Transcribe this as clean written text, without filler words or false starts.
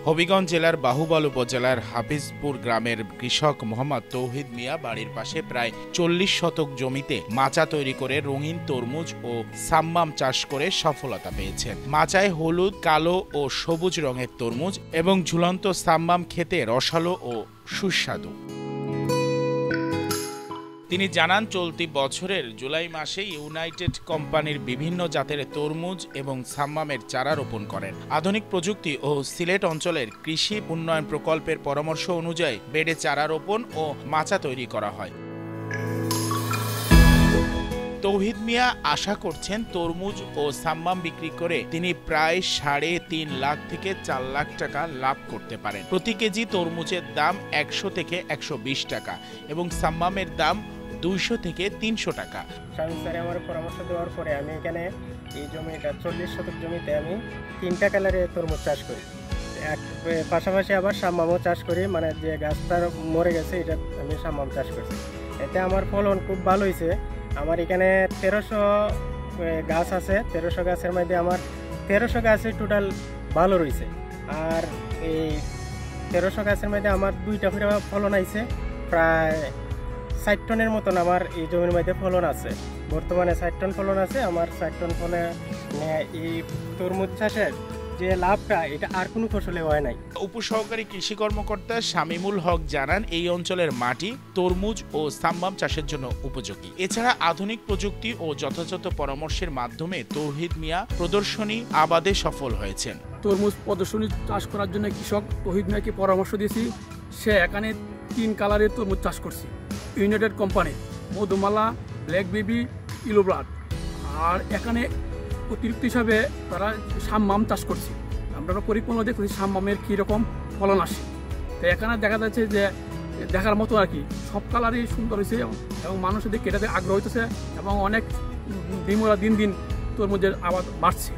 হবিগঞ্জ জেলার বাহুবল উপজেলার হাফিজপুর গ্রামের কৃষক মোহাম্মদ তৌহিদ মিয়া বাড়ির পাশে প্রায় 40 শতক জমিতে মাচা তৈরি করে রঙিন তরমুজ ও সাম্মাম চাষ করে সফলতা পেয়েছেন। মাচায় হলুদ, কালো ও সবুজ রঙের তরমুজ এবং ঝুলন্ত সাম্মাম খেতে রসালো ও সুস্বাদু। তিনি জানান, চলতি বছরের জুলাই মাসে ইউনাইটেড কোম্পানির বিভিন্ন জাতের তরমুজ এবং সাম্মামের চারা রোপণ করেন। আধুনিক প্রযুক্তি ও সিলেট অঞ্চলের কৃষি উন্নয়ন প্রকল্পের পরামর্শ অনুযায়ী বেডে চারা রোপণ ও মাচা তৈরি করা হয়। তৌহিদ মিয়া আশা করছেন, তরমুজ ও সাম্মাম বিক্রি করে তিনি প্রায় 3.5 লাখ থেকে 4 লাখ টাকা লাভ করতে পারেন। প্রতি কেজি তরমুজের দাম 100 থেকে 120 টাকা এবং সাম্মামের দাম 200 থেকে 300 টাকা। স্বামী স্যার আমার পরামর্শ দেওয়ার পরে আমি এখানে এই জমিটা 40 শতক জমিতে আমি 3টা কালারের তরমুজ চাষ করি। পাশাপাশি আবার সাম্মামও চাষ করি, মানে যে গাছটা মরে গেছে এটা আমি সাম্মাম চাষ করছি। এতে আমার ফলন খুব ভালো হয়েছে। আমার এখানে 1300 গাছ আছে। 1300 গাছের মধ্যে আমার 1300 গাছে টোটাল ভালো রয়েছে। আর এই 1300 গাছের মধ্যে আমার 2টা করে ফলন আইছে। প্রায় 60 টনের মতন আমার এই জমির মধ্যে ফলন আছে। বর্তমানে 60 টন ফলন আছে। আমার 60 টন ফলনে এই তরমুজ চাষের যে লাভটা এটা আর কোনো ফসলে হয় নাই। উপসহকারী কৃষি কর্মকর্তা শামিমুল হক জানান, এই অঞ্চলের মাটি তরমুজ ও সাম্মাম চাষের জন্য উপযোগী। এছাড়া আধুনিক প্রযুক্তি ও যথাযথ পরামর্শের মাধ্যমে তৌহিদ মিয়া প্রদর্শনী আবাদে সফল হয়েছেন। তরমুজ প্রদর্শনী চাষ করার জন্য কৃষক তৌহিদ মিয়াকে পরামর্শ দিয়েছি। সে এখানে 3 কালারের তরমুজ চাষ করছে। United company, Madhumala, black baby, yellow blood. আর এখানে অতিরিক্ত হিসাবে তারা সাম্মাম চাষ করছে। আমরা পরিপূর্ণ দেখছি সাম্মামের কীরকম ফলন আসে। তো এখানে দেখা যাচ্ছে যে দেখার মতো আর কি, সব কালারই সুন্দর হয়েছে এবং মানুষের দিকে এটাতে আগ্রহ হইতেছে এবং অনেক দিন দিন তরমুজের আবাদ বাড়ছে।